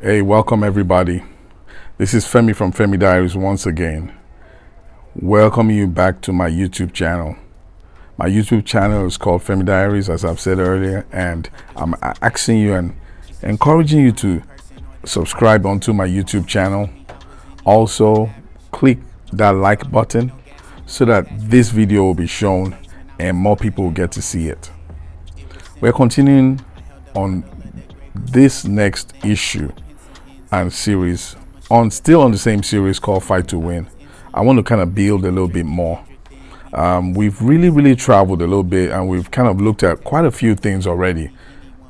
Hey, welcome everybody. This is Femi from Femi Diaries once again. Welcome you back to my YouTube channel. My YouTube channel is called Femi Diaries, as I've said earlier, and I'm asking you and encouraging you to subscribe onto my YouTube channel. Also, click that like button so that this video will be shown and more people will get to see it. We're continuing on this next issue and series still on the same series called Fight to Win. I want to kind of build a little bit more. We've really traveled a little bit, and we've kind of looked at quite a few things already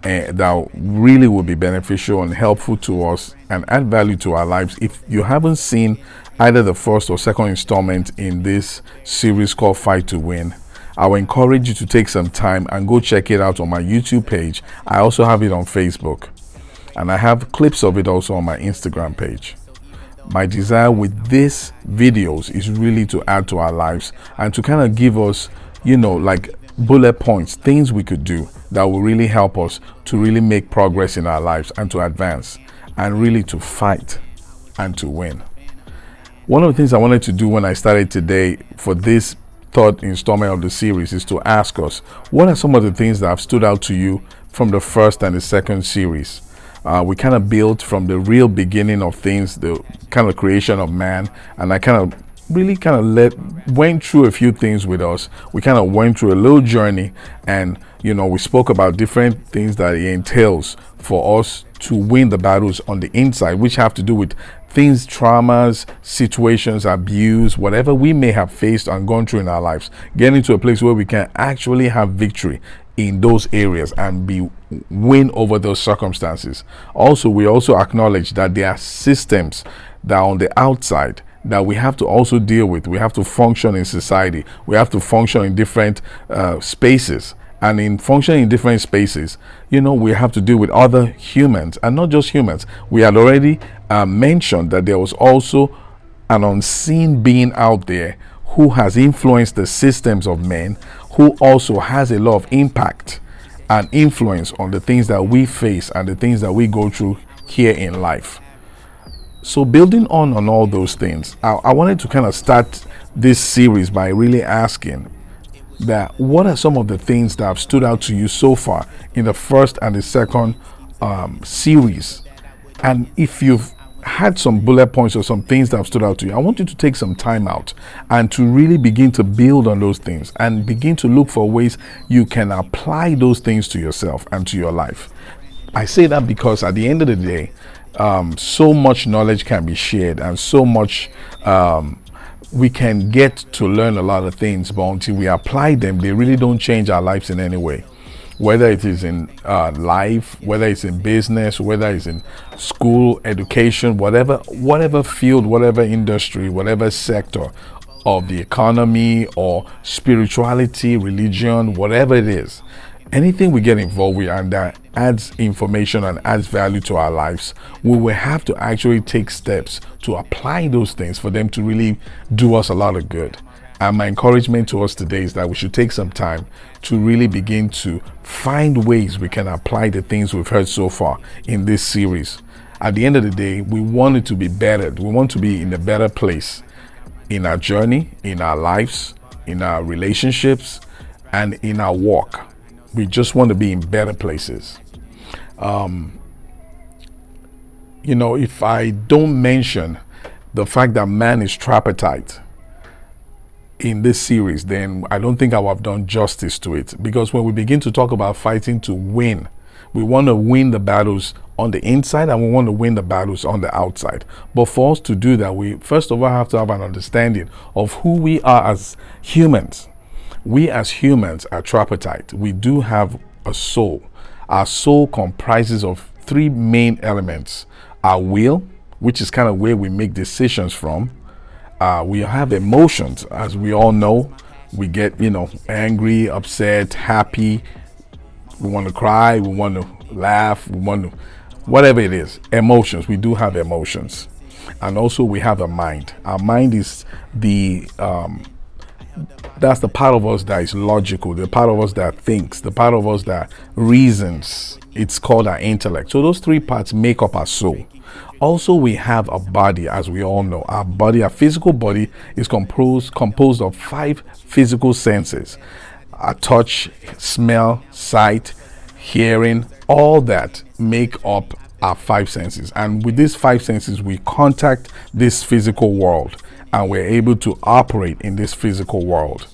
that really will be beneficial and helpful to us and add value to our lives. If you haven't seen either the first or second installment in this series called Fight to Win, I will encourage you to take some time and go check it out on my YouTube page. I also have it on Facebook, and I have clips of it also on my Instagram page. My desire with these videos is really to add to our lives and to kind of give us, like bullet points, things we could do that will really help us to really make progress in our lives and to advance and really to fight and to win. One of the things I wanted to do when I started today for this third installment of the series is to ask us, what are some of the things that have stood out to you from the first and the second series? We kind of built from the real beginning of things, the kind of creation of man, and I kind of went through a few things with us. We kind of went through a little journey, and we spoke about different things that it entails for us to win the battles on the inside, which have to do with things, traumas, situations, abuse, whatever we may have faced and gone through in our lives, getting to a place where we can actually have victory in those areas and win over those circumstances. Also, we also acknowledge that there are systems that are on the outside that we have to also deal with. We have to function in society. We have to function in different spaces. And in functioning in different spaces, we have to deal with other humans, and not just humans. We had already mentioned that there was also an unseen being out there who has influenced the systems of men, who also has a lot of impact and influence on the things that we face and the things that we go through here in life. So building on all those things, I wanted to kind of start this series by really asking that what are some of the things that have stood out to you so far in the first and the second series? And if you've had some bullet points or some things that have stood out to you, I want you to take some time out and to really begin to build on those things and begin to look for ways you can apply those things to yourself and to your life. I say that because at the end of the day, so much knowledge can be shared, and so much we can get to learn a lot of things, but until we apply them, they really don't change our lives in any way. Whether it is in life, whether it's in business, whether it's in school, education, whatever field, whatever industry, whatever sector of the economy or spirituality, religion, whatever it is, anything we get involved with and that adds information and adds value to our lives, we will have to actually take steps to apply those things for them to really do us a lot of good. And my encouragement to us today is that we should take some time to really begin to find ways we can apply the things we've heard so far in this series. At the end of the day, we want it to be better. We want to be in a better place in our journey, in our lives, in our relationships, and in our walk. We just want to be in better places. If I don't mention the fact that man is tripartite in this series, then I don't think I would have done justice to it. Because when we begin to talk about fighting to win, we want to win the battles on the inside and we want to win the battles on the outside. But for us to do that, we first of all have to have an understanding of who we are as humans. We as humans are tripartite. We do have a soul. Our soul comprises of three main elements. Our will, which is kind of where we make decisions from. We have emotions, as we all know. We get, angry, upset, happy. We want to cry. We want to laugh. We want to, whatever it is, emotions. We do have emotions. And also we have a mind. Our mind is the That's the part of us that is logical, the part of us that thinks, the part of us that reasons. It's called our intellect. So those three parts make up our soul. Also, we have a body, as we all know. Our body, our physical body, is composed of 5 physical senses: our touch, smell, sight, hearing. All that make up our 5 senses. And with these 5 senses, we contact this physical world, and we're able to operate in this physical world.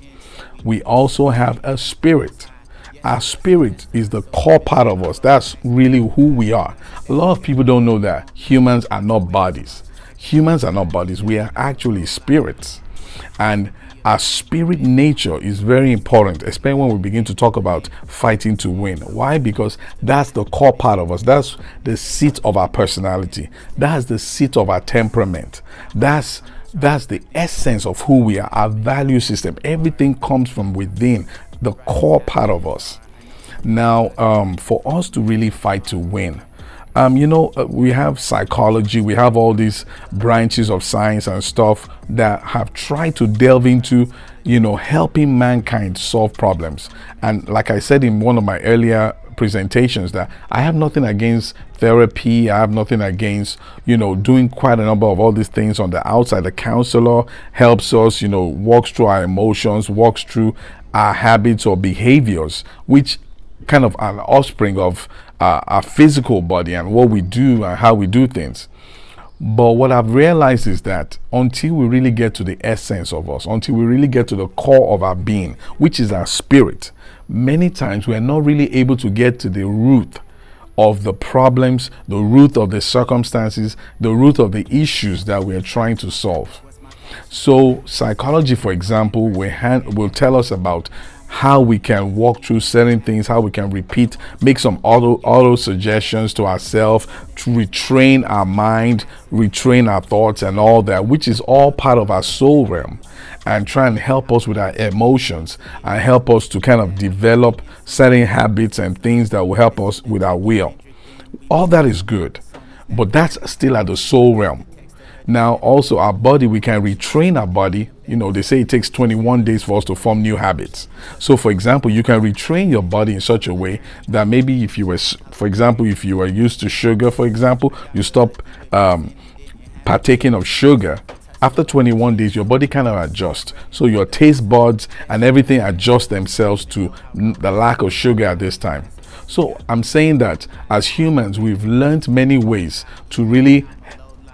We also have a spirit. Our spirit is the core part of us. That's really who we are. A lot of people don't know that humans are not bodies. Humans are not bodies. We are actually spirits. And our spirit nature is very important, especially when we begin to talk about fighting to win. Why? Because that's the core part of us. That's the seat of our personality. That's the seat of our temperament. That's the essence of who we are, our value system. Everything comes from within, the core part of us. Now, for us to really fight to win, we have psychology, we have all these branches of science and stuff that have tried to delve into, helping mankind solve problems. And like I said in one of my earlier presentations, that I have nothing against therapy. I have nothing against, doing quite a number of all these things on the outside. The counselor helps us, walks through our emotions, walks through our habits or behaviors, which kind of are an offspring of our physical body and what we do and how we do things. But what I've realized is that until we really get to the essence of us, until we really get to the core of our being, which is our spirit, many times we are not really able to get to the root of the problems, the root of the circumstances, the root of the issues that we are trying to solve. So psychology, for example, will tell us about how we can walk through certain things, how we can make some auto suggestions to ourselves to retrain our mind, retrain our thoughts and all that, which is all part of our soul realm, and try and help us with our emotions and help us to kind of develop certain habits and things that will help us with our will. All that is good, but that's still at the soul realm. Now, also our body, we can retrain our body. They say it takes 21 days for us to form new habits. So, for example, you can retrain your body in such a way that maybe if you were used to sugar, for example, you stop partaking of sugar. After 21 days, your body kind of adjusts. So your taste buds and everything adjust themselves to the lack of sugar at this time. So I'm saying that as humans, we've learned many ways to really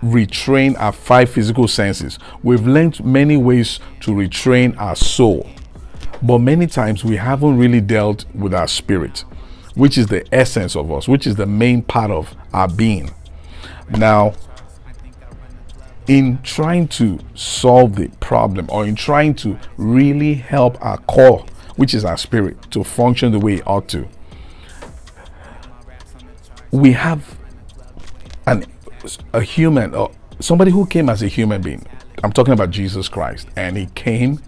retrain our 5 physical senses. We've learned many ways to retrain our soul, but many times we haven't really dealt with our spirit, which is the essence of us, which is the main part of our being. Now, in trying to solve the problem, or in trying to really help our core, which is our spirit, to function the way it ought to, we have a human, or somebody who came as a human being. I'm talking about Jesus Christ, and he came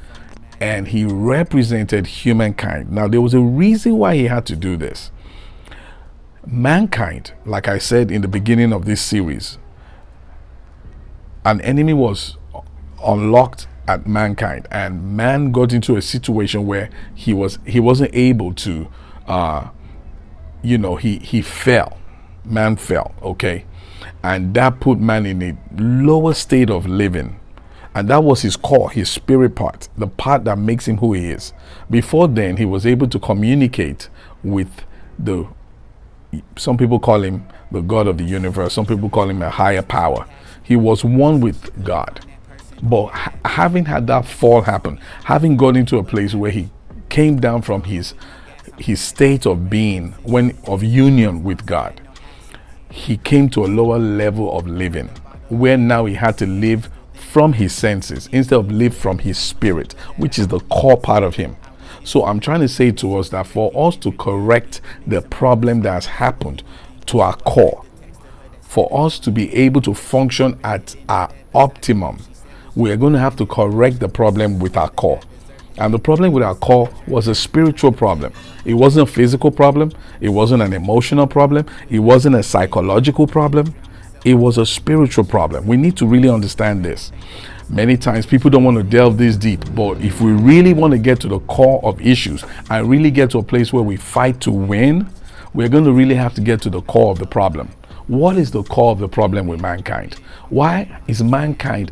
and he represented humankind. Now, there was a reason why he had to do this. Mankind, like I said in the beginning of this series, an enemy was unlocked at mankind, and man got into a situation where he wasn't able to he fell. Man fell, okay? And that put man in a lower state of living. And that was his core, his spirit part, the part that makes him who he is. Before then, he was able to communicate with some people call him the God of the universe, some people call him a higher power. He was one with God. But having had that fall happen, having gone into a place where he came down from his state of being, of union with God, he came to a lower level of living, where now he had to live from his senses instead of live from his spirit, which is the core part of him. So I'm trying to say to us that for us to correct the problem that has happened to our core, for us to be able to function at our optimum, we are going to have to correct the problem with our core. And the problem with our core was a spiritual problem. It wasn't a physical problem. It wasn't an emotional problem. It wasn't a psychological problem. It was a spiritual problem. We need to really understand this. Many times people don't want to delve this deep, but if we really want to get to the core of issues and really get to a place where we fight to win, we're going to really have to get to the core of the problem. What is the core of the problem with mankind? Why has mankind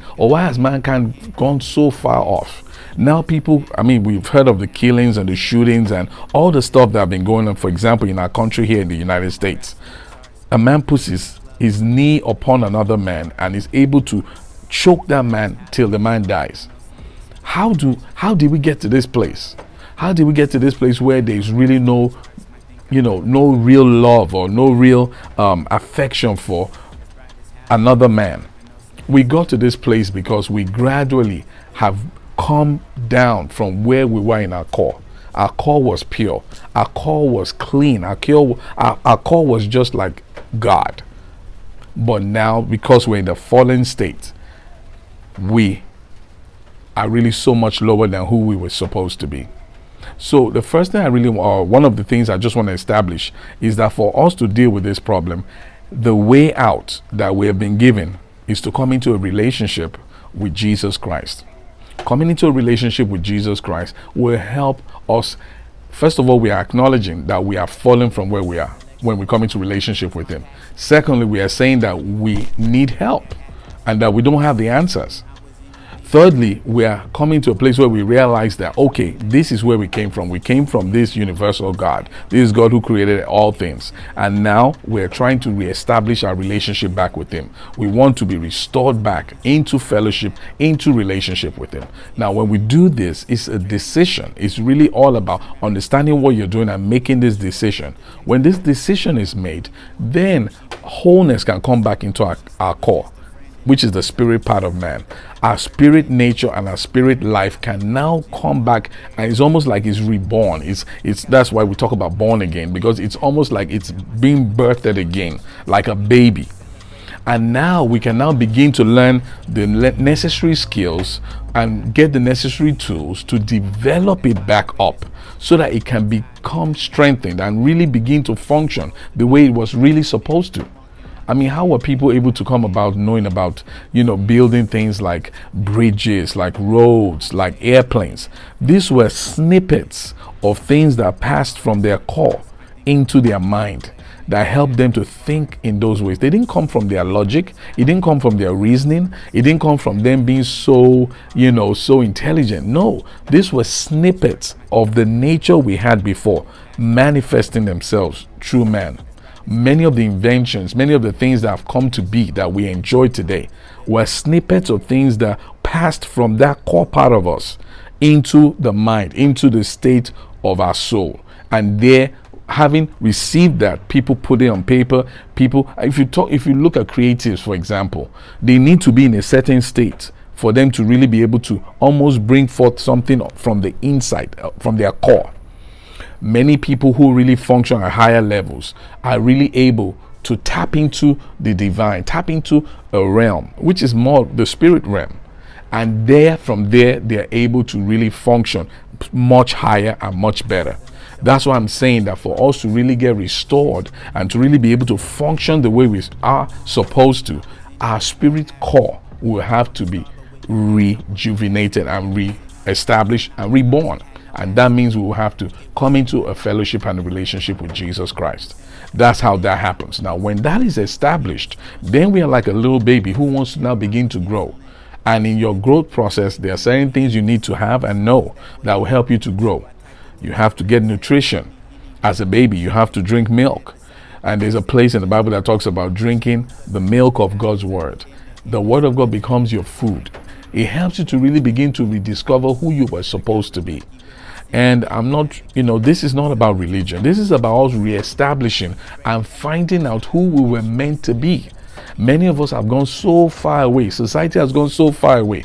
gone so far off? Now people, we've heard of the killings and the shootings and all the stuff that have been going on. For example, in our country here in the United States, a man puts his knee upon another man and is able to choke that man till the man dies. How did we get to this place? How did we get to this place where there's really no real love or no real affection for another man? We got to this place because we gradually have come down from where we were in our core. Our core was pure. Our core was clean. Our core was just like God. But now, because we're in the fallen state, we are really so much lower than who we were supposed to be. So the first thing one of the things I just want to establish is that for us to deal with this problem, the way out that we have been given is to come into a relationship with Jesus Christ. Coming into a relationship with Jesus Christ will help us. First of all, we are acknowledging that we are fallen from where we are when we come into relationship with Him. Secondly, we are saying that we need help and that we don't have the answers. Thirdly, we are coming to a place where we realize that, okay, this is where we came from. We came from this universal God. This is God who created all things. And now we're trying to reestablish our relationship back with Him. We want to be restored back into fellowship, into relationship with Him. Now, when we do this, it's a decision. It's really all about understanding what you're doing and making this decision. When this decision is made, then wholeness can come back into our core, which is the spirit part of man. Our spirit nature and our spirit life can now come back, and it's almost like it's reborn. It's that's why we talk about born again, because it's almost like it's being birthed again, like a baby. And now we can now begin to learn the necessary skills and get the necessary tools to develop it back up so that it can become strengthened and really begin to function the way it was really supposed to. How were people able to come about knowing about, building things like bridges, like roads, like airplanes? These were snippets of things that passed from their core into their mind that helped them to think in those ways. They didn't come from their logic. It didn't come from their reasoning. It didn't come from them being so intelligent. No, these were snippets of the nature we had before manifesting themselves through man. Many of the inventions, many of the things that have come to be that we enjoy today were snippets of things that passed from that core part of us into the mind, into the state of our soul. And there, having received that, people put it on paper. If you look at creatives, for example, they need to be in a certain state for them to really be able to almost bring forth something from the inside, from their core. Many people who really function at higher levels are really able to tap into the divine, tap into a realm, which is more the spirit realm. And from there, they're able to really function much higher and much better. That's why I'm saying that for us to really get restored and to really be able to function the way we are supposed to, our spirit core will have to be rejuvenated and re-established and reborn. And that means we will have to come into a fellowship and a relationship with Jesus Christ. That's how that happens. Now, when that is established, then we are like a little baby who wants to now begin to grow. And in your growth process, there are certain things you need to have and know that will help you to grow. You have to get nutrition. As a baby, you have to drink milk. And there's a place in the Bible that talks about drinking the milk of God's word. The word of God becomes your food. It helps you to really begin to rediscover who you were supposed to be. And this is not about religion. This is about us reestablishing and finding out who we were meant to be. Many of us have gone so far away. Society has gone so far away.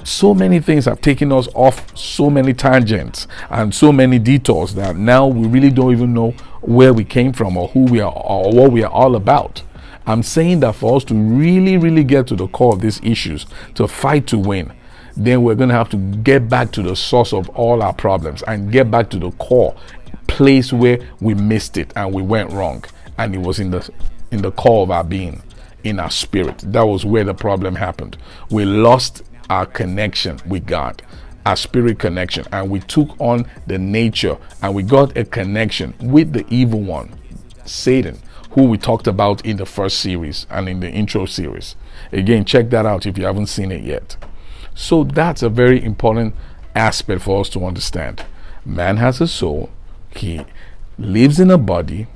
So many things have taken us off so many tangents and so many detours that now we really don't even know where we came from or who we are or what we are all about. I'm saying that for us to really, really get to the core of these issues, to fight to win, then we're going to have to get back to the source of all our problems and get back to the core place where we missed it and we went wrong. And it was in the core of our being, in our spirit. That was where the problem happened. We lost our connection with God, our spirit connection, and we took on the nature and we got a connection with the evil one, Satan, who we talked about in the first series and in the intro series. Again, check that out if you haven't seen it yet. So that's a very important aspect for us to understand. Man has a soul, he lives in a body,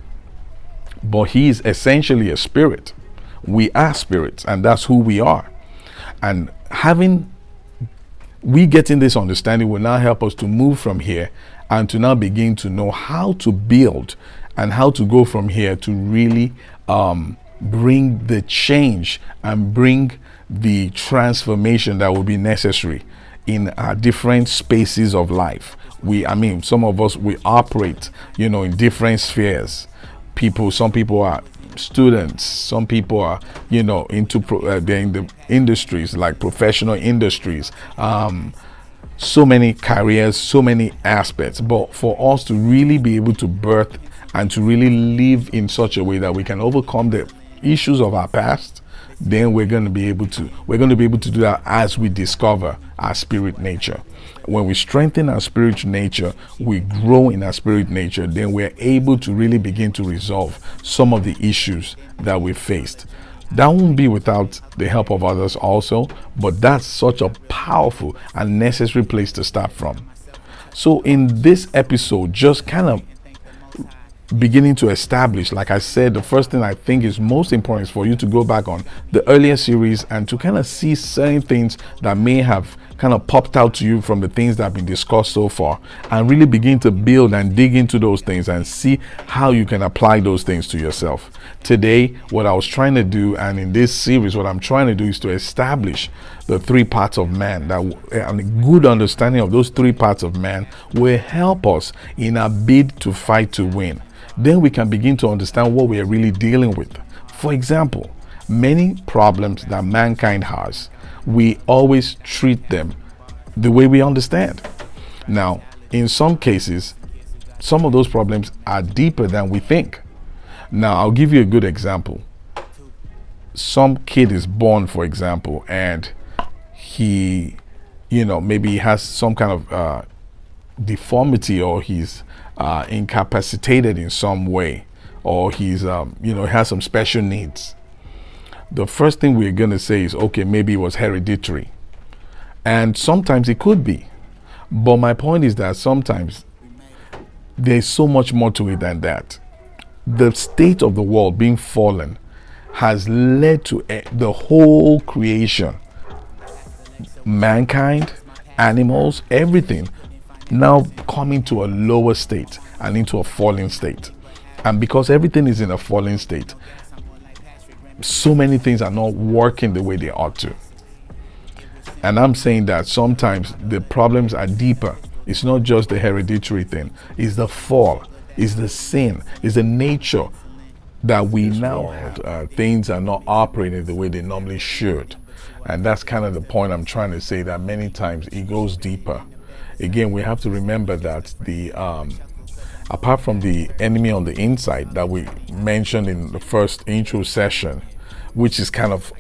but he is essentially a spirit. We are spirits, and that's who we are. And we getting this understanding will now help us to move from here and to now begin to know how to build and how to go from here to really bring the change and bring the transformation that will be necessary in our different spaces of life. Some of us, we operate, in different spheres. Some people are students, some people are, they're in the industries, like professional industries, so many careers, so many aspects. But for us to really be able to birth and to really live in such a way that we can overcome the issues of our past, then we're going to be able to do that as we discover our spirit nature. When we strengthen our spiritual nature, we grow in our spirit nature, then we're able to really begin to resolve some of the issues that we faced. That won't be without the help of others also, but that's such a powerful and necessary place to start from. So in this episode, just kind of beginning to establish, like I said, the first thing I think is most important is for you to go back on the earlier series and to kind of see certain things that may have kind of popped out to you from the things that have been discussed so far, and really begin to build and dig into those things and see how you can apply those things to yourself. Today, what I was trying to do, and in this series, what I'm trying to do is to establish the three parts of man, and a good understanding of those three parts of man will help us in our bid to fight to win. Then we can begin to understand what we are really dealing with. For example, many problems that mankind has, we always treat them the way we understand. Now, in some cases, some of those problems are deeper than we think. Now, I'll give you a good example. Some kid is born, for example, and he, maybe he has some kind of deformity, or he's incapacitated in some way, or he's has some special needs. The first thing we're going to say is, okay, maybe it was hereditary, and sometimes it could be, but my point is that sometimes there's so much more to it than that. The state of the world being fallen has led to the whole creation, mankind, animals, everything now coming to a lower state and into a falling state. And because everything is in a falling state, so many things are not working the way they ought to. And I'm saying that sometimes the problems are deeper. It's not just the hereditary thing. It's the fall. It's the sin. It's the nature that we now have. Things are not operating the way they normally should. And that's kind of the point I'm trying to say, that many times it goes deeper. Again, we have to remember that the apart from the enemy on the inside that we mentioned in the first intro session, which is kind of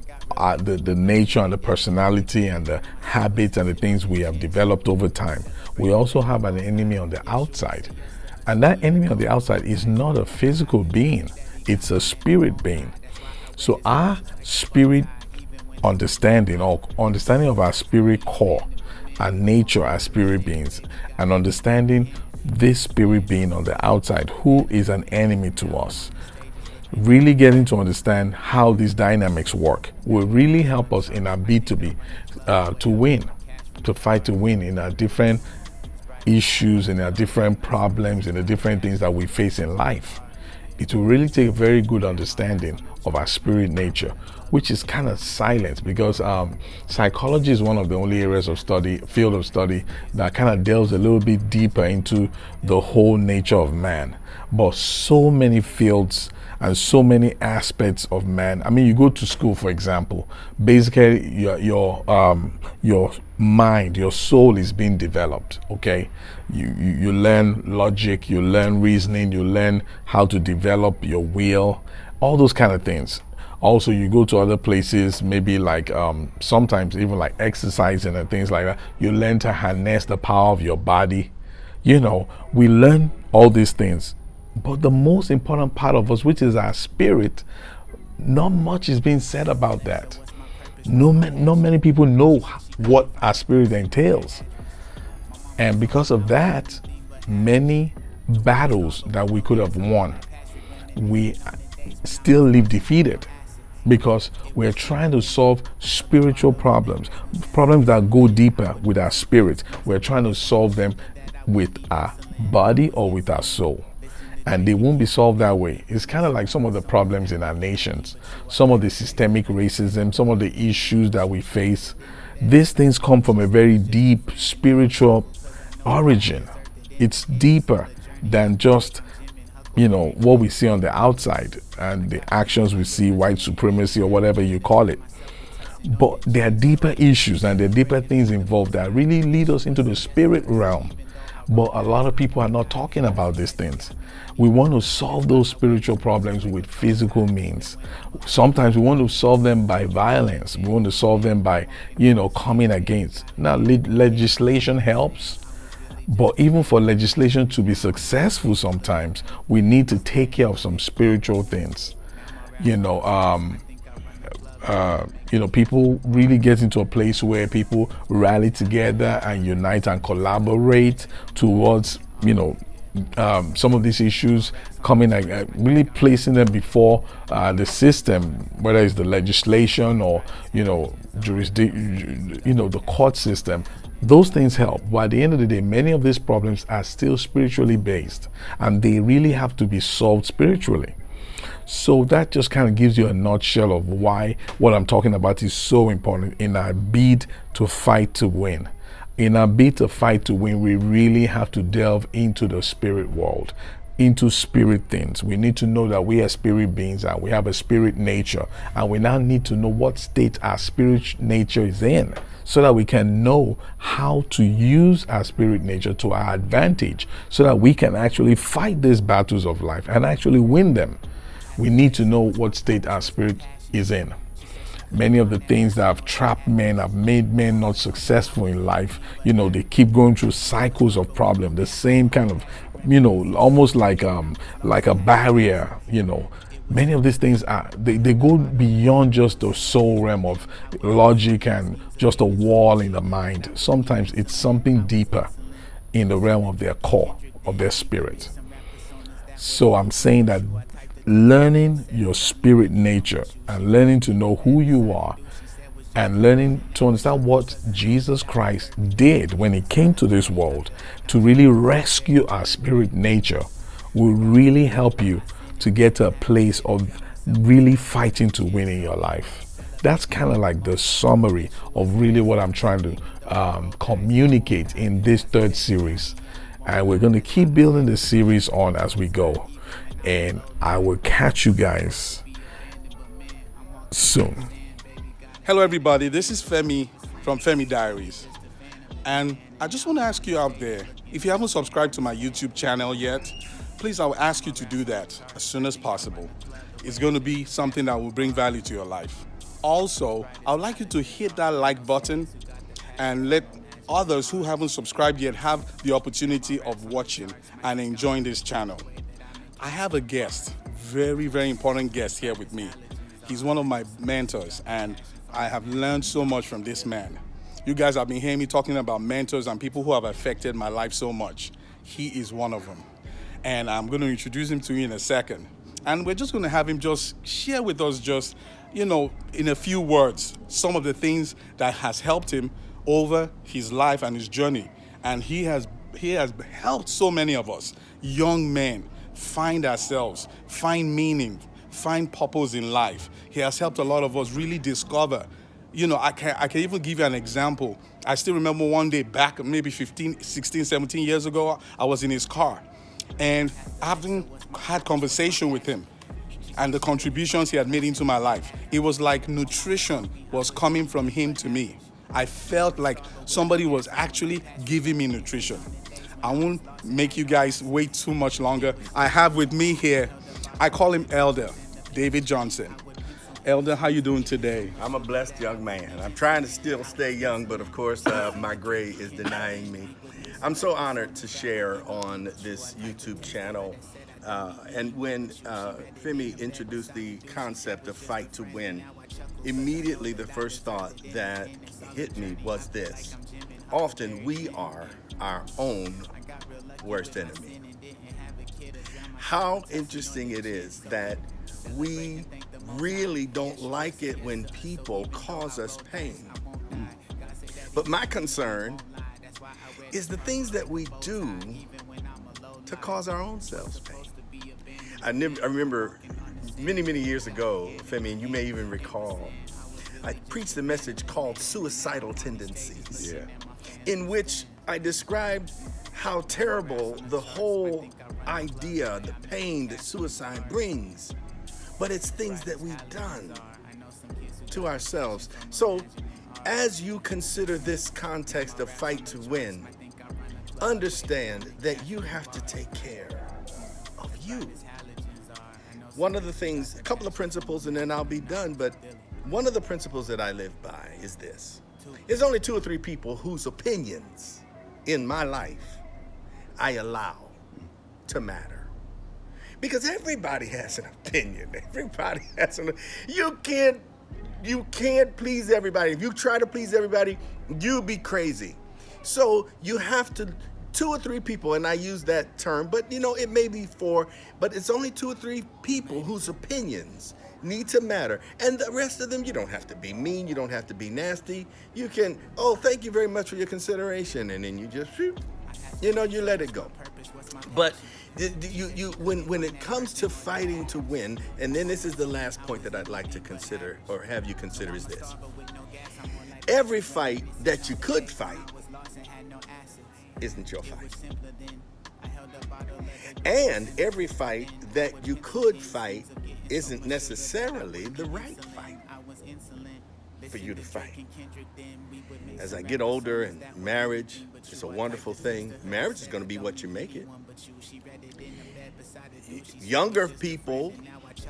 the nature and the personality and the habits and the things we have developed over time, we also have an enemy on the outside. And that enemy on the outside is not a physical being, it's a spirit being. So our spirit understanding, or understanding of our spirit core, our nature as spirit beings, and understanding this spirit being on the outside who is an enemy to us, really getting to understand how these dynamics work will really help us in our bid to win, to fight to win in our different issues, in our different problems, in the different things that we face in life. It will really take a very good understanding of our spirit nature, which is kind of silent, because psychology is one of the only areas of study, field of study, that kind of delves a little bit deeper into the whole nature of man. But so many fields and so many aspects of man. I mean, you go to school, for example, basically your mind, your soul is being developed. Okay, you learn logic, you learn reasoning, you learn how to develop your will, all those kind of things. Also, you go to other places, maybe like sometimes even like exercising and things like that. You learn to harness the power of your body. We learn all these things. But the most important part of us, which is our spirit, not much is being said about that. Not many people know what our spirit entails. And because of that, many battles that we could have won, we still live defeated because we're trying to solve spiritual problems that go deeper with our spirit. We're trying to solve them with our body or with our soul. And they won't be solved that way. It's kind of like some of the problems in our nations, some of the systemic racism, some of the issues that we face. These things come from a very deep spiritual origin. It's deeper than just what we see on the outside and the actions we see, white supremacy or whatever you call it. But there are deeper issues and there are deeper things involved that really lead us into the spirit realm. But a lot of people are not talking about these things. We want to solve those spiritual problems with physical means. Sometimes we want to solve them by violence. We want to solve them by, coming against. Now, legislation helps. But even for legislation to be successful, sometimes we need to take care of some spiritual things. People really get into a place where people rally together and unite and collaborate towards, some of these issues coming, really placing them before the system, whether it's the legislation or, jurisdiction, the court system. Those things help. But at the end of the day, many of these problems are still spiritually based and they really have to be solved spiritually. So that just kind of gives you a nutshell of why what I'm talking about is so important in our bid to fight to win. In our bid to fight to win, we really have to delve into the spirit world, into spirit things. We need to know that we are spirit beings and we have a spirit nature, and we now need to know what state our spirit nature is in so that we can know how to use our spirit nature to our advantage so that we can actually fight these battles of life and actually win them. We need to know what state our spirit is in. Many of the things that have trapped men, have made men not successful in life, they keep going through cycles of problem, the same kind of, almost like a barrier, Many of these things they go beyond just the soul realm of logic and just a wall in the mind. Sometimes it's something deeper in the realm of their core, of their spirit. So I'm saying that learning your spirit nature and learning to know who you are and learning to understand what Jesus Christ did when he came to this world to really rescue our spirit nature will really help you to get to a place of really fighting to win in your life. That's kind of like the summary of really what I'm trying to communicate in this third series. And we're going to keep building the series on as we go. And I will catch you guys soon. Hello, everybody. This is Femi from Femi Diaries. And I just want to ask you out there, if you haven't subscribed to my YouTube channel yet, please, I will ask you to do that as soon as possible. It's going to be something that will bring value to your life. Also, I would like you to hit that like button and let others who haven't subscribed yet have the opportunity of watching and enjoying this channel. I have a guest, very, very important guest here with me. He's one of my mentors, and I have learned so much from this man. You guys have been hearing me talking about mentors and people who have affected my life so much. He is one of them. And I'm going to introduce him to you in a second. And we're just going to have him just share with us in a few words, some of the things that has helped him over his life and his journey. And he has helped so many of us, young men, find ourselves, find meaning, find purpose in life. He has helped a lot of us really discover. I can even give you an example. I still remember one day back, maybe 15, 16, 17 years ago, I was in his car. And having had conversation with him and the contributions he had made into my life, it was like nutrition was coming from him to me. I felt like somebody was actually giving me nutrition. I won't make you guys wait too much longer. I have with me here, I call him Elder David Johnson. Elder, how you doing today? I'm a blessed young man. I'm trying to still stay young, but of course, my gray is denying me. I'm so honored to share on this YouTube channel. And when Femi introduced the concept of fight to win, immediately the first thought that hit me was this. Often we are our own worst enemy. How interesting it is that we really don't like it when people cause us pain. But my concern is the things that we do to cause our own selves pain. I remember many years ago, Femi, and you may even recall, I preached a message called Suicidal Tendencies, in which I described how terrible the whole idea, the pain that suicide brings, but it's things that we've done to ourselves. So as you consider this context of fight to win, understand that you have to take care of you. One of the things, a couple of principles and then I'll be done, but one of the principles that I live by is this. There's only 2 or 3 people whose opinions in my life I allow to matter. Because everybody has an opinion. Everybody has you can't please everybody. If you try to please everybody, you'll be crazy. So you have to 2 or 3 people, and I use that term, but it may be 4, but it's only 2 or 3 people whose opinions need to matter. And the rest of them, you don't have to be mean, you don't have to be nasty. You can, oh, thank you very much for your consideration, and then you just, you let it go. But when it comes to fighting to win, and then this is the last point that I'd like to consider, or have you consider, is this. Every fight that you could fight isn't your fight. And every fight that you could fight isn't necessarily the right fight for you to fight. As I get older, and marriage is a wonderful thing. Marriage is going to be what you make it. Younger people,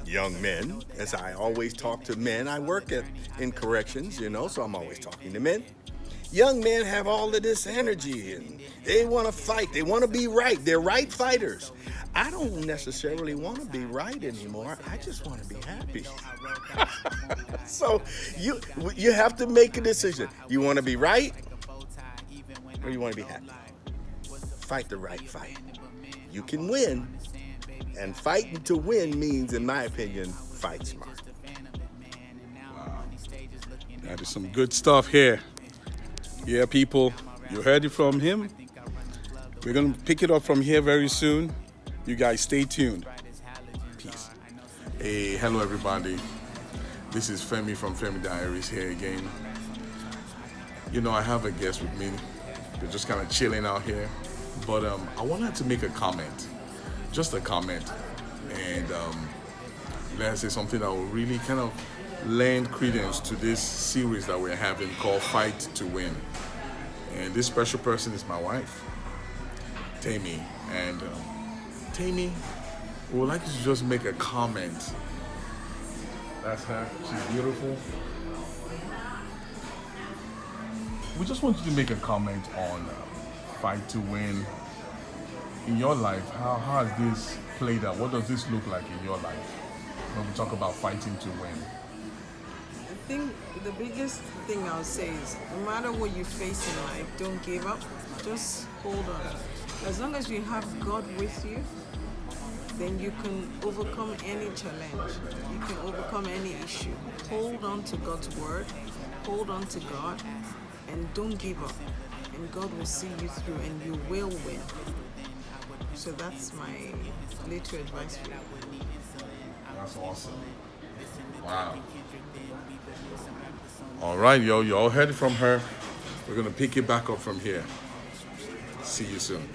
young men, as I always talk to men, I work in corrections, so I'm always talking to men. Young men have all of this energy and they want to fight. They want to be right. They're right fighters. I don't necessarily want to be right anymore. I just want to be happy. So you have to make a decision. You want to be right or you want to be happy? Fight the right fight. You can win. And fighting to win means, in my opinion, fight smart. Wow. That is some good stuff here. Yeah, people, you heard it from him. We're going to pick it up from here very soon. You guys stay tuned. Peace. Hey, hello everybody. This is Femi from Femi Diaries here again. I have a guest with me. We're just kind of chilling out here. But I wanted to make a comment. Just a comment. And let's say something that will really kind of lend credence to this series that we're having called Fight to Win. And this special person is my wife, Tammy. And Tammy, we would like you to just make a comment. That's her. She's beautiful. We just want you to make a comment on Fight to Win. In your life, how has this played out? What does this look like in your life when we talk about fighting to win? I think the biggest thing I'll say is no matter what you face in life, don't give up. Just hold on. As long as you have God with you, then you can overcome any challenge. You can overcome any issue. Hold on to God's word. Hold on to God. And don't give up. And God will see you through and you will win. So that's my little advice for you. That's awesome. Wow. All right, you all heard it from her. We're going to pick it back up from here. See you soon.